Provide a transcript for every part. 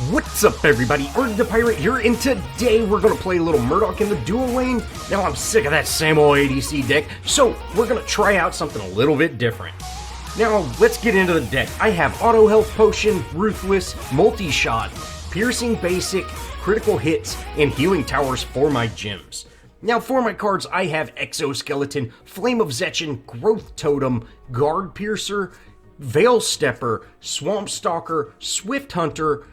What's up, everybody? Arrg the Pirate here, and today we're gonna play a little Murdock in the dual lane. Now, I'm sick of that same old ADC deck, so we're gonna try out something a little bit different. Now, let's get into the deck. I have Auto Health Potion, Ruthless, Multi-Shot, Piercing Basic, Critical Hits, and Healing Towers for my gems. Now, for my cards, I have Exoskeleton, Flame of Zechin, Growth Totem, Guard Piercer, Veil Stepper, Swamp Stalker, Swift Hunter,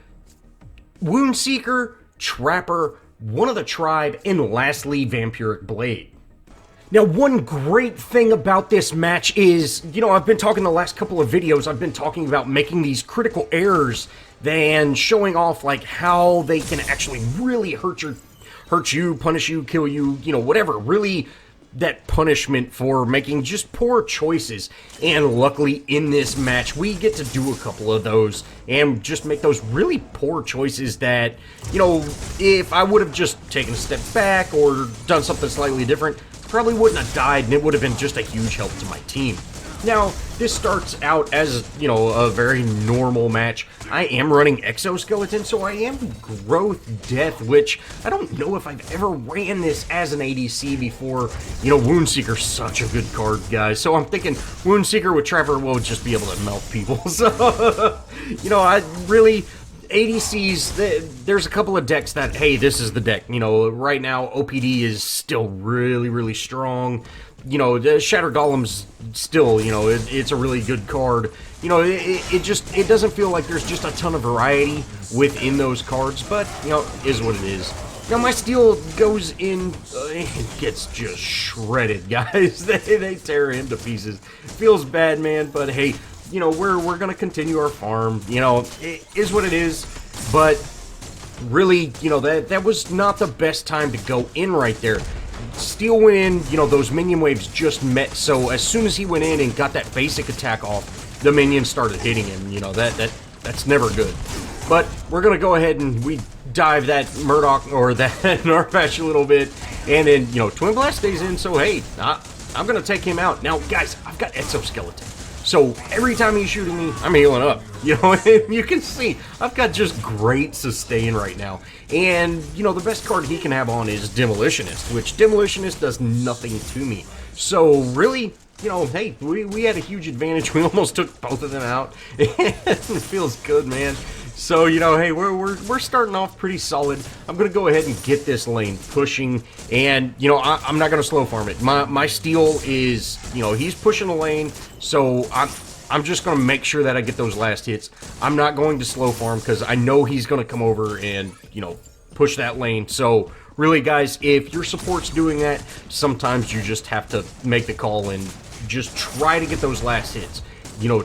Woundseeker, Trapper, One of the Tribe, and lastly, Vampiric Blade. Now, one great thing about this match is, I've been talking the last couple of videos, I've been talking about making these critical errors and showing off, like, how they can actually really hurt you, punish you, kill you, whatever. Really, that punishment for making just poor choices. And luckily, in this match, we get to do a couple of those and just make those really poor choices that, if I would have just taken a step back or done something slightly different, probably wouldn't have died, and it would have been just a huge help to my team. Now, this starts out as, a very normal match. I am running Exoskeleton, so I am Growth Death, which I don't know if I've ever ran this as an ADC before. Woundseeker's such a good card, guys. So I'm thinking Woundseeker with Trapper will just be able to melt people. So, I really... ADCs, there's a couple of decks that, hey, this is the deck. Right now, OPD is still really, really strong. The Shatter Golem's still, it's a really good card. It doesn't feel like there's just a ton of variety within those cards, but, is what it is. Now, my steel goes in, it gets just shredded, guys. They tear him to pieces. Feels bad, man, but hey, we're gonna continue our farm. It is what it is, but really, that was not the best time to go in right there. Steel went in, those minion waves just met, so as soon as he went in and got that basic attack off, the minions started hitting him. That's never good. But we're gonna go ahead and we dive that Murdock or that Narbash a little bit, and then Twin Blast stays in, so hey, I'm gonna take him out. Now, guys, I've got Exoskeleton. So every time he's shooting me, I'm healing up. You can see I've got just great sustain right now. And, the best card he can have on is Demolitionist, which Demolitionist does nothing to me. So really, hey, we had a huge advantage. We almost took both of them out. It feels good, man. So, hey, we're starting off pretty solid. I'm going to go ahead and get this lane pushing, and, I'm not going to slow farm it. My steel is, he's pushing the lane, so I'm just going to make sure that I get those last hits. I'm not going to slow farm, because I know he's going to come over and, push that lane. So, really, guys, if your support's doing that, sometimes you just have to make the call and just try to get those last hits.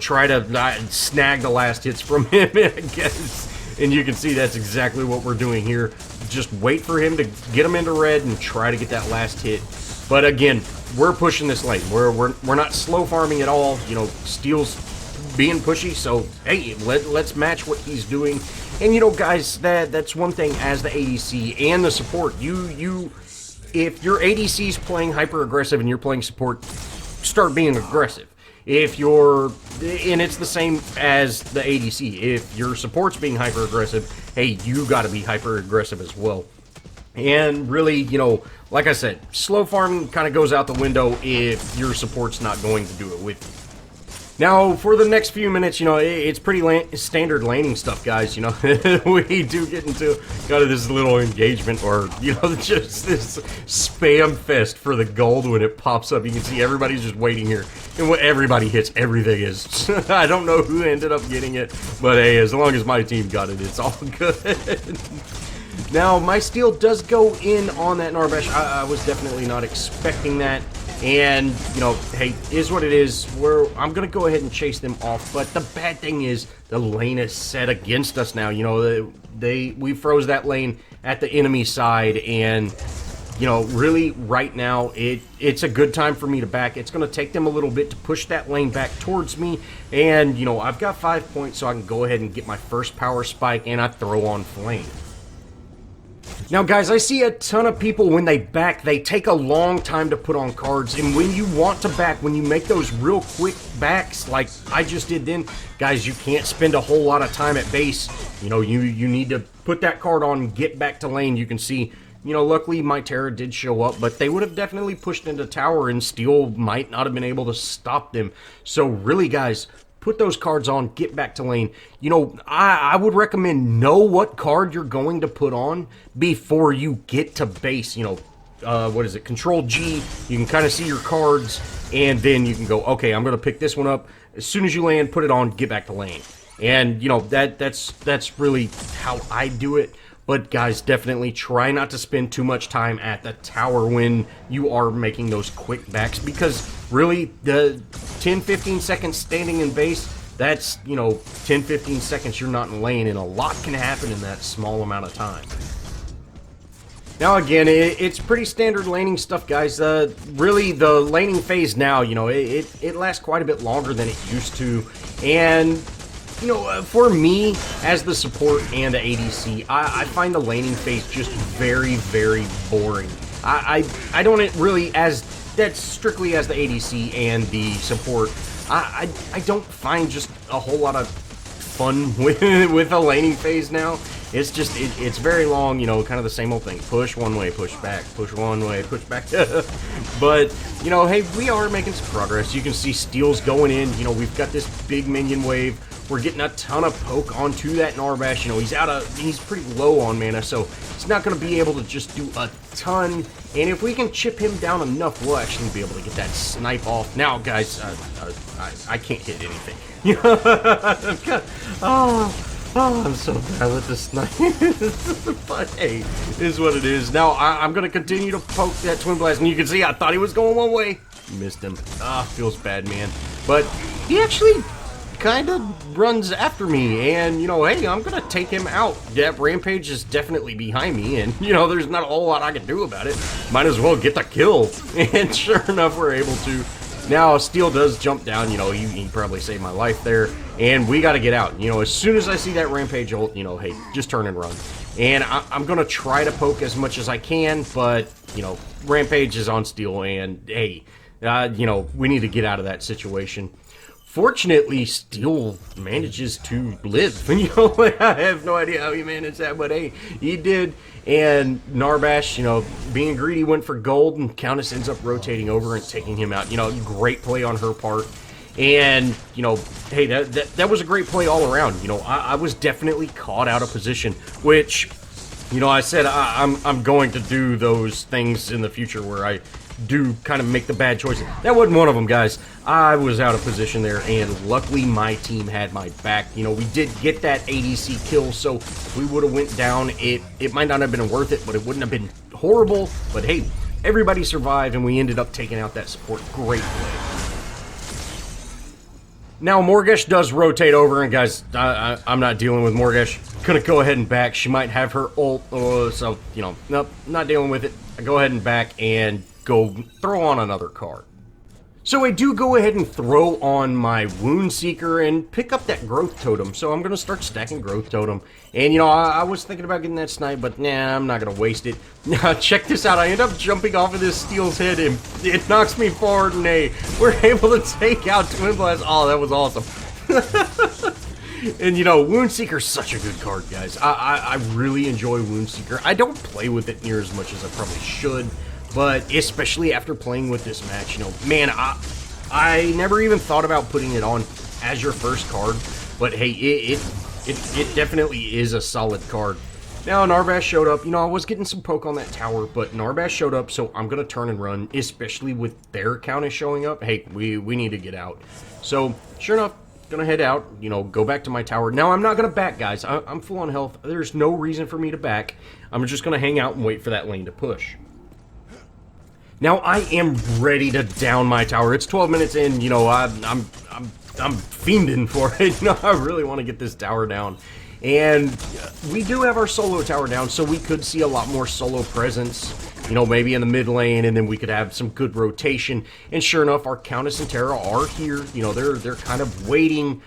Try to snag the last hits from him, I guess. And you can see that's exactly what we're doing here. Just wait for him to get him into red and try to get that last hit. But again, we're pushing this lane. We're not slow farming at all. Steel's being pushy, so hey, let's match what he's doing. And guys, that's one thing as the ADC and the support. If your ADC's playing hyper aggressive and you're playing support, start being aggressive. And it's the same as the ADC. If your support's being hyper aggressive, hey, you gotta be hyper aggressive as well. And really, like I said, slow farming kind of goes out the window if your support's not going to do it with you. Now, for the next few minutes, it's pretty standard laning stuff, guys. We do get into kind of this little engagement, or, just this spam fest for the gold when it pops up. You can see everybody's just waiting here. And what everybody hits, everything is. I don't know who ended up getting it, but hey, as long as my team got it, it's all good. Now, my steel does go in on that Narbash. I was definitely not expecting that. And, hey, is what it is. I'm going to go ahead and chase them off. But the bad thing is the lane is set against us now. We froze that lane at the enemy side. And, really right now, it's a good time for me to back. It's going to take them a little bit to push that lane back towards me. And, I've got 5 points, so I can go ahead and get my first power spike. And I throw on flame. Now guys, I see a ton of people when they back, they take a long time to put on cards, and when you want to back, when you make those real quick backs like I just did then, guys, you can't spend a whole lot of time at base. You know, you need to put that card on and get back to lane. You can see, you know, luckily my Terra did show up, but they would have definitely pushed into tower and Steel might not have been able to stop them. So really guys, put those cards on, get back to lane. You know, I would recommend know what card you're going to put on before you get to base. You know, what is it? Control G. You can kind of see your cards, and then you can go, okay, I'm going to pick this one up. As soon as you land, put it on, get back to lane. And, you know, that's really how I do it. But guys, definitely try not to spend too much time at the tower when you are making those quick backs, because really the 10-15 seconds standing in base, that's, you know, 10-15 seconds you're not in lane, and a lot can happen in that small amount of time. Now again, it's pretty standard laning stuff, guys. Really the laning phase now, you know, it lasts quite a bit longer than it used to, and you know, for me, as the support and the ADC, I find the laning phase just very, very boring. I don't really, as that's strictly as the ADC and the support, I don't find just a whole lot of fun with the laning phase now. It's just, it's very long, you know, kind of the same old thing. Push one way, push back, push one way, push back. But, you know, hey, we are making some progress. You can see Steel's going in. You know, we've got this big minion wave. We're getting a ton of poke onto that Narbash. You know, he's pretty low on mana, so he's not going to be able to just do a ton. And if we can chip him down enough, we'll actually be able to get that snipe off. Now, guys, I can't hit anything. You know, oh, I'm so bad with the snipe. But hey, it is what it is. Now, I'm going to continue to poke that Twin Blast, and you can see I thought he was going one way. Missed him. Feels bad, man. But he actually kind of runs after me, and you know, hey, I'm gonna take him out. That Rampage is definitely behind me, and you know, there's not a whole lot I can do about it. Might as well get the kill. And sure enough, we're able to. Now Steel does jump down. You know, he probably saved my life there, and we got to get out. You know, as soon as I see that Rampage ult, you know, hey, just turn and run. And I'm gonna try to poke as much as I can, but you know, Rampage is on Steel, and hey, you know, we need to get out of that situation. Fortunately, Steel manages to live. You know, I have no idea how he managed that, but hey, he did. And Narbash, you know, being greedy, went for gold, and Countess ends up rotating over and taking him out. You know, great play on her part. And, you know, hey, that was a great play all around. You know, I was definitely caught out of position, which, you know, I said I'm going to do those things in the future where I do kind of make the bad choices. That wasn't one of them, guys. I was out of position there, and luckily my team had my back. You know, we did get that ADC kill, so if we would have went down, it might not have been worth it, but it wouldn't have been horrible. But hey, everybody survived, and we ended up taking out that support. Great play. Now, Morgesh does rotate over, and guys, I'm not dealing with Morgesh. Gonna go ahead and back. She might have her ult, so, you know, nope, not dealing with it. I go ahead and back and go throw on another card. So I do go ahead and throw on my Woundseeker and pick up that Growth Totem. So I'm going to start stacking Growth Totem. And, you know, I was thinking about getting that snipe, but nah, I'm not going to waste it. Now, check this out. I end up jumping off of this Steel's head, and it knocks me forward, and hey, we're able to take out Twin Blast. Oh, that was awesome. And, you know, Woundseeker's such a good card, guys. I really enjoy Woundseeker. I don't play with it near as much as I probably should. But especially after playing with this match, you know, man, I never even thought about putting it on as your first card. But hey, it definitely is a solid card. Now, Narbash showed up. You know, I was getting some poke on that tower, but Narbash showed up, so I'm going to turn and run, especially with their Countess showing up. Hey, we need to get out. So, sure enough, gonna head out, you know, go back to my tower. Now, I'm not going to back, guys. I'm full on health. There's no reason for me to back. I'm just going to hang out and wait for that lane to push. Now I am ready to down my tower. It's 12 minutes in. You know, I'm fiending for it. You know, I really want to get this tower down. And we do have our solo tower down, so we could see a lot more solo presence. You know, maybe in the mid lane, and then we could have some good rotation. And sure enough, our Countess and Terra are here. You know, they're kind of waiting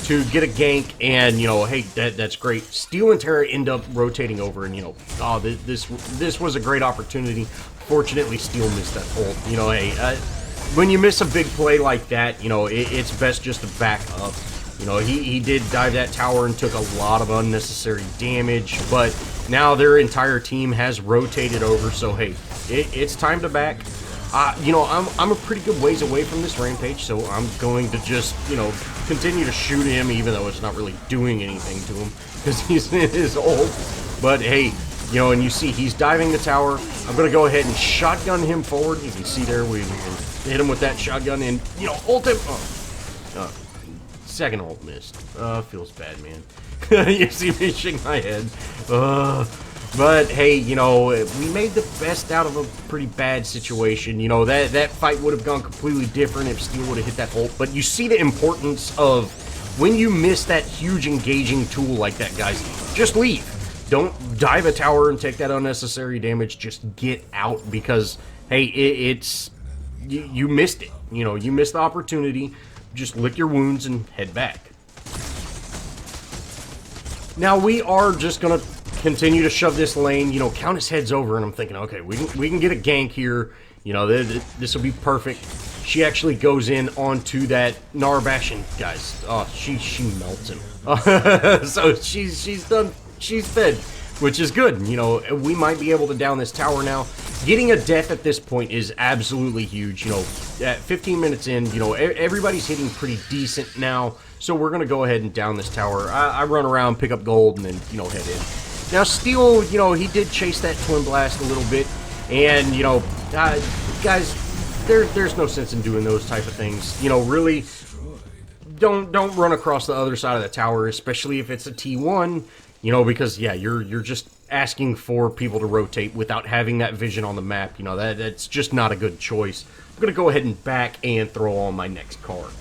to get a gank, and, you know, hey, that's great. Steel and Terra end up rotating over, and, you know, oh, this was a great opportunity. Fortunately, Steel missed that ult. You know, hey, when you miss a big play like that, you know, it's best just to back up. You know, he did dive that tower and took a lot of unnecessary damage, but now their entire team has rotated over, so hey, it's time to back. You know, I'm a pretty good ways away from this rampage, so I'm going to just, you know, continue to shoot him, even though it's not really doing anything to him, because he's in his ult. But hey, you know, and you see he's diving the tower. I'm going to go ahead and shotgun him forward. You can see there, we hit him with that shotgun, and, you know, ult him. Second ult missed. Feels bad, man. You see me shake my head. But hey, you know, we made the best out of a pretty bad situation. You know, that fight would have gone completely different if Steel would have hit that ult. But you see the importance of when you miss that huge engaging tool like that, guys, just leave. Don't dive a tower and take that unnecessary damage. Just get out, because hey, you missed it. You know, you missed the opportunity. Just lick your wounds and head back. Now we are just gonna continue to shove this lane. You know, Countess heads over, and I'm thinking, okay, we can get a gank here. You know, this will be perfect. She actually goes in onto that Narbash, guys. Oh, she melts him. So she's done. She's fed, which is good. You know, we might be able to down this tower now. Getting a death at this point is absolutely huge. You know, at 15 minutes in, you know, everybody's hitting pretty decent now. So we're going to go ahead and down this tower. I run around, pick up gold, and then, you know, head in. Now, Steel, you know, he did chase that Twin Blast a little bit. And, you know, guys, there's no sense in doing those type of things. You know, really, don't run across the other side of the tower, especially if it's a T1. You know, because, yeah, you're just asking for people to rotate without having that vision on the map. You know, that's just not a good choice. I'm going to go ahead and back and throw on my next card.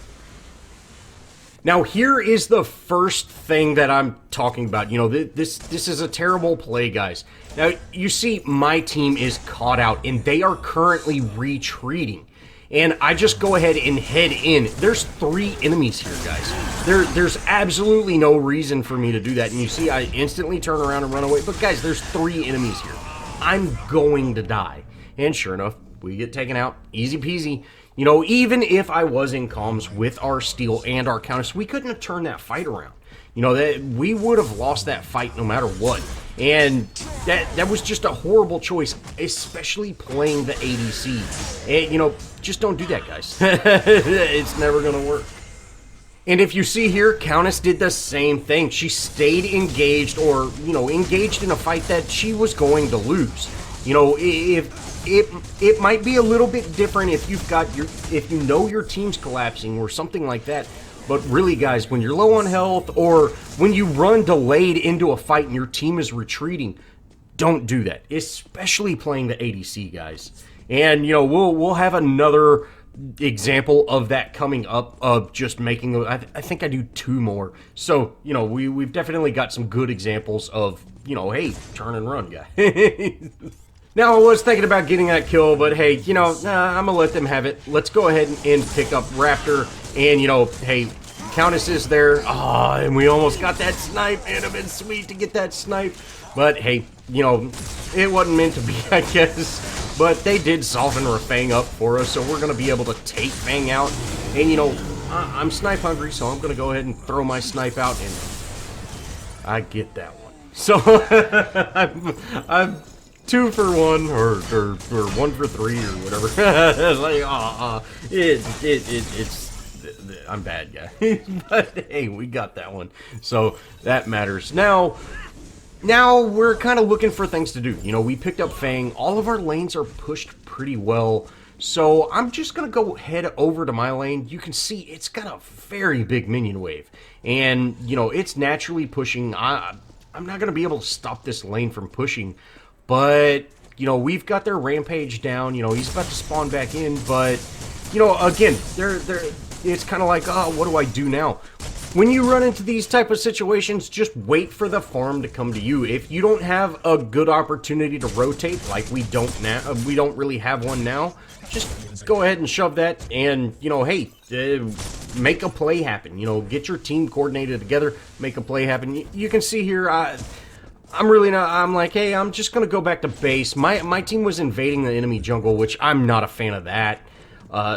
Now, here is the first thing that I'm talking about. You know, this is a terrible play, guys. Now, you see my team is caught out, and they are currently retreating. And I just go ahead and head in. There's 3 enemies here, guys. There's absolutely no reason for me to do that. And you see, I instantly turn around and run away. But guys, there's 3 enemies here. I'm going to die. And sure enough, we get taken out. Easy peasy. You know, even if I was in comms with our Steel and our Countess, we couldn't have turned that fight around. You know, we would have lost that fight no matter what. And that was just a horrible choice, especially playing the ADC. And, you know, just don't do that, guys. It's never going to work. And if you see here, Countess did the same thing. She stayed engaged, or, you know, engaged in a fight that she was going to lose. You know, if it might be a little bit different if if you know your team's collapsing or something like that. But really, guys, when you're low on health, or when you run delayed into a fight and your team is retreating, don't do that. Especially playing the ADC, guys. And, you know, we'll have another example of that coming up, of just making those. I think I do 2 more. So, you know, we've definitely got some good examples of, you know, hey, turn and run, guy. Now, I was thinking about getting that kill, but hey, you know, I'm going to let them have it. Let's go ahead and pick up Raptor. And, you know, hey, Countess is there. Oh, and we almost got that snipe. It'd have been sweet to get that snipe. But, hey, you know, it wasn't meant to be, I guess. But they did soften Fang up for us, so we're going to be able to take Fang out. And, you know, I'm snipe hungry, so I'm going to go ahead and throw my snipe out, and I get that one. So, I'm 2 for 1, or 1 for 3, or whatever. It's like, it's I'm bad, guy. But hey, we got that one, so that matters. Now we're kind of looking for things to do. You know, we picked up Fang. All of our lanes are pushed pretty well, so I'm just gonna go head over to my lane. You can see it's got a very big minion wave, and you know, it's naturally pushing. I'm not gonna be able to stop this lane from pushing. But, you know, we've got their rampage down. You know, he's about to spawn back in. But, you know, again, it's kind of like, oh, what do I do now? When you run into these type of situations, just wait for the farm to come to you. If you don't have a good opportunity to rotate, like we don't now, we don't really have one now, just go ahead and shove that. And, you know, hey, make a play happen. You know, get your team coordinated together, make a play happen. You can see here, I'm really not, I'm like, hey, I'm just going to go back to base. My team was invading the enemy jungle, which I'm not a fan of that.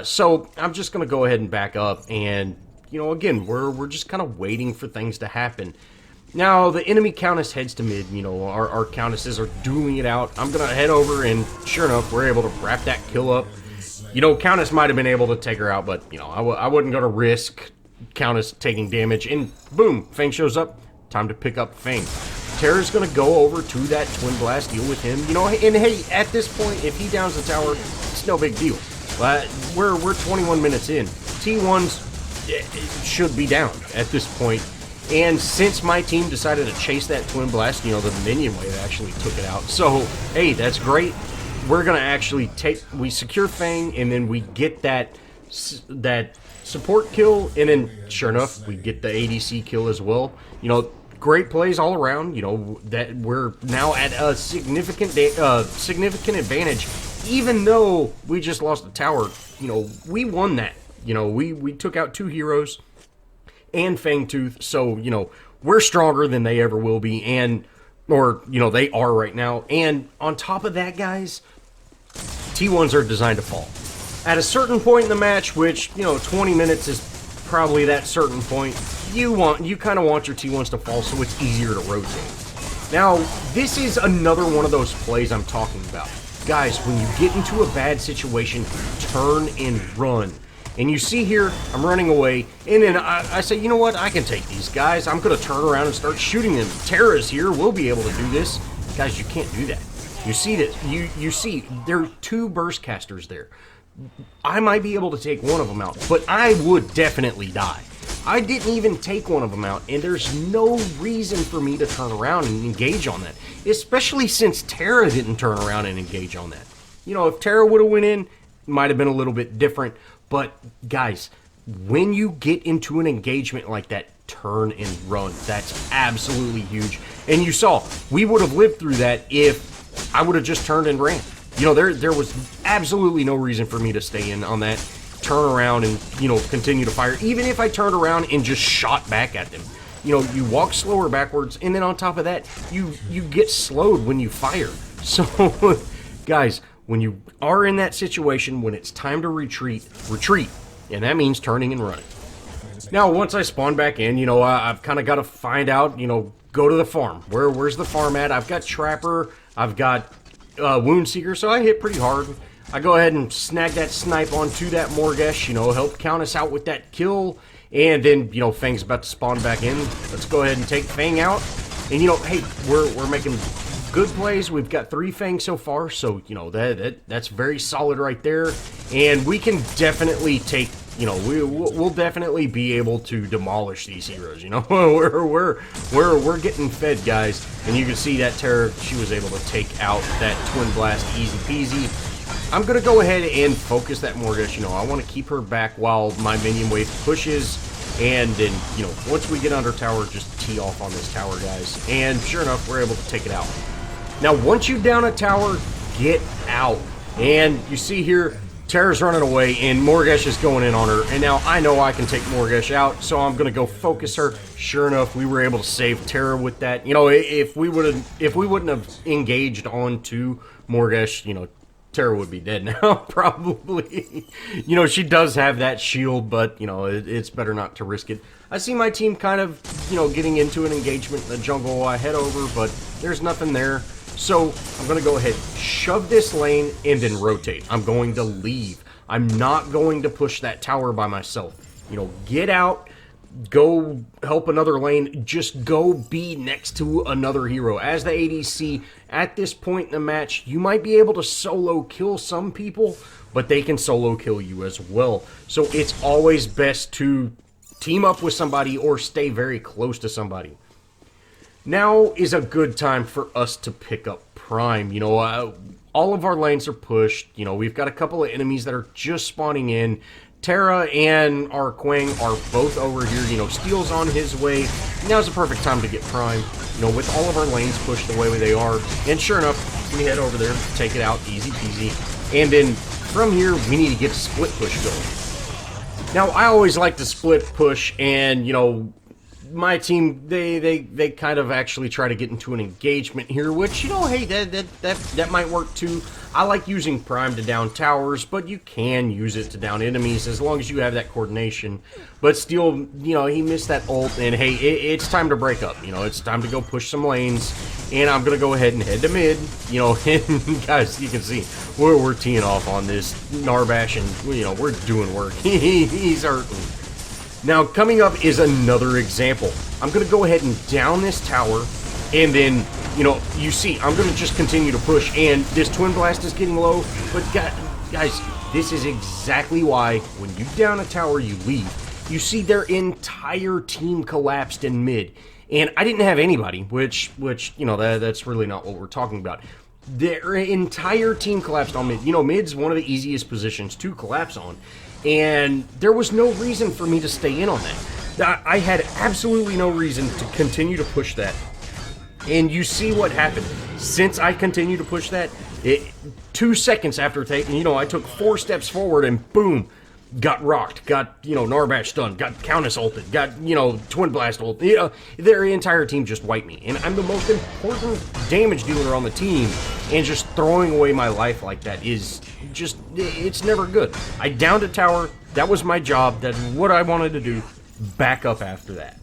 So I'm just going to go ahead and back up, and, you know, again, we're just kind of waiting for things to happen. Now, the enemy Countess heads to mid. You know, our Countesses are dueling it out. I'm going to head over, and sure enough, we're able to wrap that kill up. You know, Countess might have been able to take her out, but, you know, I wouldn't go to risk Countess taking damage. And boom, Fang shows up. Time to pick up Fang. Terra's going to go over to that Twin Blast, deal with him. You know, and hey, at this point, if he downs the tower, it's no big deal. But we're 21 minutes in. T1s should be down at this point. And since my team decided to chase that Twin Blast, you know, the minion wave actually took it out. So, hey, that's great. We're going to actually we secure Fang, and then we get that support kill, and then, sure enough, we get the ADC kill as well. You know, great plays all around. You know, that we're now at a significant advantage. Even though we just lost the tower, you know, we won that. You know, we took out 2 heroes and Fangtooth, so, you know, we're stronger than they ever will be, or, you know, they are right now. And on top of that, guys, T1s are designed to fall. At a certain point in the match, which, you know, 20 minutes is probably that certain point, you kind of want your T1s to fall so it's easier to rotate. Now, this is another one of those plays I'm talking about. Guys, when you get into a bad situation, turn and run. And you see here, I'm running away, and then I say, you know what, I can take these guys. I'm going to turn around and start shooting them. Terra's here, we'll be able to do this. Guys, you can't do that. You see this, you see, there are 2 burst casters there. I might be able to take one of them out, but I would definitely die. I didn't even take one of them out, and there's no reason for me to turn around and engage on that. Especially since Terra didn't turn around and engage on that. You know, if Terra would have went in, it might have been a little bit different. But, guys, when you get into an engagement like that, turn and run. That's absolutely huge. And you saw, we would have lived through that if I would have just turned and ran. You know, there was absolutely no reason for me to stay in on that, turn around and, you know, continue to fire. Even if I turned around and just shot back at them. You know, you walk slower backwards, and then on top of that, you get slowed when you fire. So, guys, when you are in that situation, when it's time to retreat, and that means turning and running. Now, once I spawn back in, you know, I've kind of got to find out, you know, go to the farm. Where's the farm at? I've got Trapper, I've got Woundseeker, so I hit pretty hard. I go ahead and snag that snipe onto that Morgesh, you know, help count us out with that kill, and then, you know, Fang's about to spawn back in. Let's go ahead and take Fang out, and, you know, hey, we're making good plays. We've got 3 Fangs so far, so, you know, that's very solid right there. And we can definitely take, you know, we'll definitely be able to demolish these heroes, you know. we're getting fed, guys. And you can see that Terra, she was able to take out that Twin Blast easy peasy. I'm going to go ahead and focus that Morgesh, you know. I want to keep her back while my minion wave pushes. And then, you know, once we get under tower, just tee off on this tower, guys. And sure enough, we're able to take it out. Now, once you down a tower, get out. And you see here, Terra's running away, and Morgesh is going in on her. And now I know I can take Morgesh out, so I'm going to go focus her. Sure enough, we were able to save Terra with that. You know, if we wouldn't have engaged onto Morgesh, you know, Terra would be dead now, probably. You know, she does have that shield, but, you know, it's better not to risk it. I see my team kind of, you know, getting into an engagement in the jungle. I head over, but there's nothing there. So I'm going to go ahead, shove this lane, and then rotate. I'm going to leave. I'm not going to push that tower by myself. You know, get out, go help another lane, just go be next to another hero. As the ADC, at this point in the match, you might be able to solo kill some people, but they can solo kill you as well. So it's always best to team up with somebody or stay very close to somebody. Now is a good time for us to pick up Prime. You know, all of our lanes are pushed. You know, we've got a couple of enemies that are just spawning in. Terra and our Quang are both over here. You know, Steel's on his way. Now's the perfect time to get Prime. You know, with all of our lanes pushed the way they are. And sure enough, we head over there, take it out, easy peasy. And then from here, we need to get a split push going. Now, I always like to split push, and, you know, my team, they kind of actually try to get into an engagement here, which, you know, hey, that might work too. I like using Prime to down towers, but you can use it to down enemies as long as you have that coordination. But still, you know, he missed that ult, and hey, it's time to break up. You know, it's time to go push some lanes, and I'm going to go ahead and head to mid. You know, and guys, you can see, we're teeing off on this Narbash, and, you know, we're doing work. He's hurting. Now, coming up is another example. I'm going to go ahead and down this tower, and then, you know, you see, I'm going to just continue to push, and this Twin Blast is getting low, but guys, this is exactly why when you down a tower, you leave. You see their entire team collapsed in mid, and I didn't have anybody, which you know, that's really not what we're talking about. Their entire team collapsed on mid. You know, mid's one of the easiest positions to collapse on. And there was no reason for me to stay in on that. I had absolutely no reason to continue to push that. And you see what happened. Since I continued to push that, 2 seconds after taking, you know, I took 4 steps forward and boom, got rocked, got, you know, Narbash stunned, got Countess ulted, got, you know, Twin Blast ulted. You know, their entire team just wiped me. And I'm the most important damage dealer on the team. And just throwing away my life like that is just, it's never good. I downed a tower. That was my job. That's what I wanted to do. Back up after that.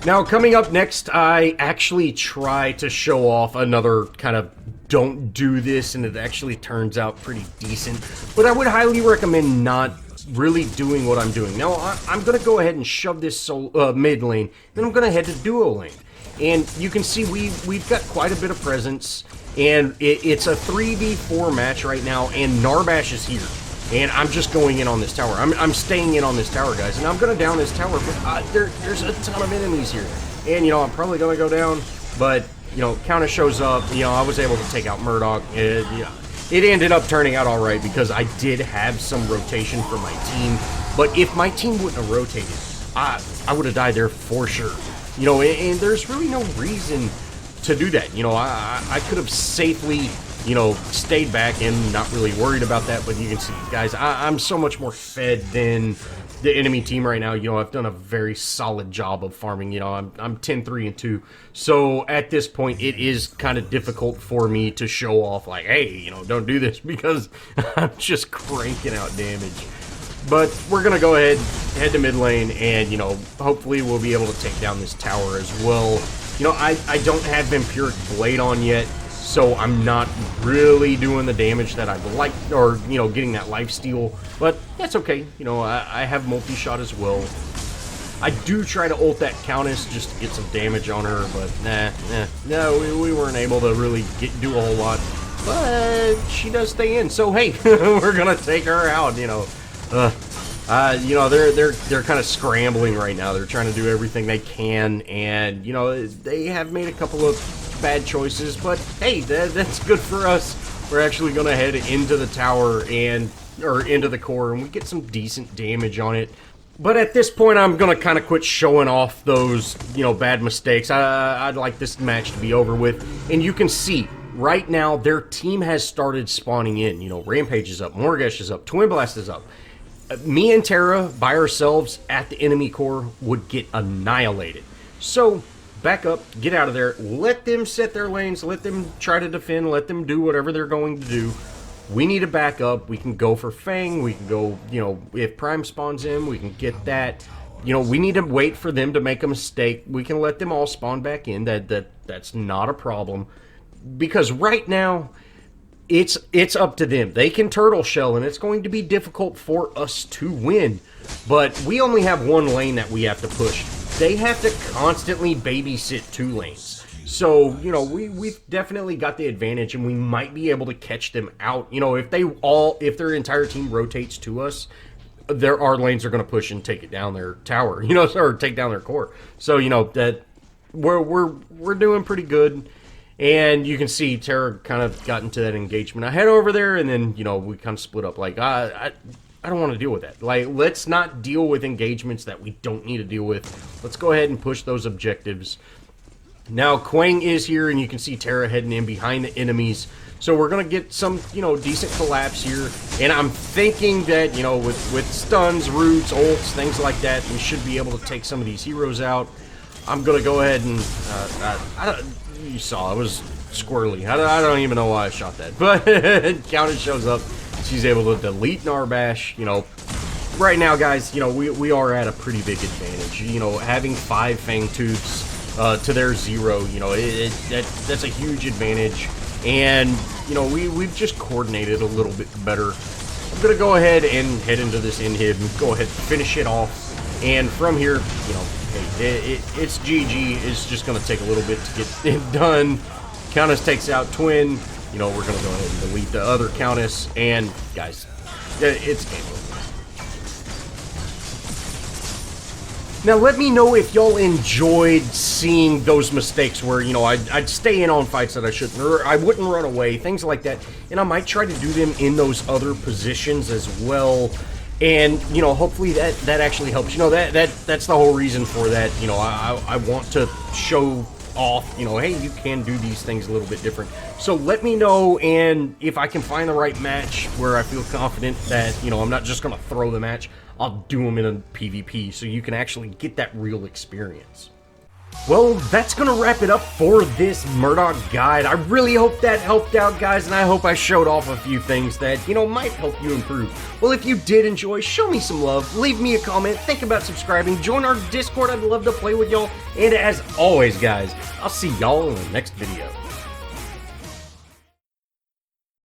Now, coming up next, I actually try to show off another kind of don't do this, and it actually turns out pretty decent. But I would highly recommend not really doing what I'm doing. Now, I'm going to go ahead and shove this mid lane, then I'm going to head to duo lane. And you can see we've got quite a bit of presence, and it's a 3v4 match right now, and Narbash is here. And I'm just going in on this tower. I'm staying in on this tower, guys, and I'm going to down this tower, but there's a ton of enemies here. And, you know, I'm probably going to go down, but, you know, Countess shows up. You know, I was able to take out Murdock. Yeah, it ended up turning out all right because I did have some rotation for my team. But if my team wouldn't have rotated, I would have died there for sure. You know, and there's really no reason to do that. You know, I could have safely, you know, stayed back and not really worried about that. But you can see, guys, I'm so much more fed than the enemy team right now. You know, I've done a very solid job of farming. You know, I'm 10-3-2. So at this point, it is kind of difficult for me to show off like, hey, you know, don't do this, because I'm just cranking out damage. But we're going to go ahead, head to mid lane, and, you know, hopefully we'll be able to take down this tower as well. You know, I don't have Vampiric Blade on yet, so I'm not really doing the damage that I'd like, or, you know, getting that lifesteal. But that's okay. You know, I have multi-shot as well. I do try to ult that Countess just to get some damage on her, but no, we weren't able to really do a whole lot. But she does stay in, so hey, we're going to take her out, you know. You know, they're kind of scrambling right now. They're trying to do everything they can, and, you know, they have made a couple of bad choices, but hey, that's good for us. We're actually going to head into the tower or into the core, and we get some decent damage on it. But at this point, I'm going to kind of quit showing off those, you know, bad mistakes. I'd like this match to be over with, and you can see right now their team has started spawning in. You know, Rampage is up, Morgesh is up, Twin Blast is up. Me and Terra, by ourselves, at the enemy core, would get annihilated. So, back up, get out of there, let them set their lanes, let them try to defend, let them do whatever they're going to do. We need to back up, we can go for Fang, we can go, you know, if Prime spawns in, we can get that. You know, we need to wait for them to make a mistake. We can let them all spawn back in, that's not a problem. Because right now, it's up to them. They can turtle shell, and it's going to be difficult for us to win. But we only have one lane that we have to push. They have to constantly babysit 2 lanes. So, you know, we've definitely got the advantage, and we might be able to catch them out. You know, if their entire team rotates to us, our lanes are going to push and take it down their tower, you know, or take down their core. So, you know, that we're doing pretty good. And you can see Terra kind of got into that engagement. I head over there, and then, you know, we kind of split up. Like, I don't want to deal with that. Like, let's not deal with engagements that we don't need to deal with. Let's go ahead and push those objectives. Now, Quang is here, and you can see Terra heading in behind the enemies. So we're going to get some, decent collapse here. And I'm thinking that, with stuns, roots, ults, things like that, we should be able to take some of these heroes out. I'm going to go ahead and, you saw, it was squirrely. I don't even know why I shot that. But Countess shows up. She's able to delete Narbash. Right now, guys, we are at a pretty big advantage. Having 5 Fang Tooths to their 0, that's a huge advantage. And, we've just coordinated a little bit better. I'm going to go ahead and head into this inhib and go ahead and finish it off. And from here, hey, it's GG. It's just going to take a little bit to get it done. Countess takes out Twin. We're going to go ahead and delete the other Countess. And, guys, it's game over. Now, let me know if y'all enjoyed seeing those mistakes where, I'd stay in on fights that I shouldn't, or I wouldn't run away, things like that. And I might try to do them in those other positions as well. And, hopefully that actually helps. That's the whole reason for that. I want to show off, hey, you can do these things a little bit different. So let me know, and if I can find the right match where I feel confident that, I'm not just going to throw the match, I'll do them in a PvP so you can actually get that real experience. Well, that's going to wrap it up for this Murdock guide. I really hope that helped out, guys, and I hope I showed off a few things that, might help you improve. Well, if you did enjoy, show me some love, leave me a comment, think about subscribing, join our Discord, I'd love to play with y'all, and as always, guys, I'll see y'all in the next video.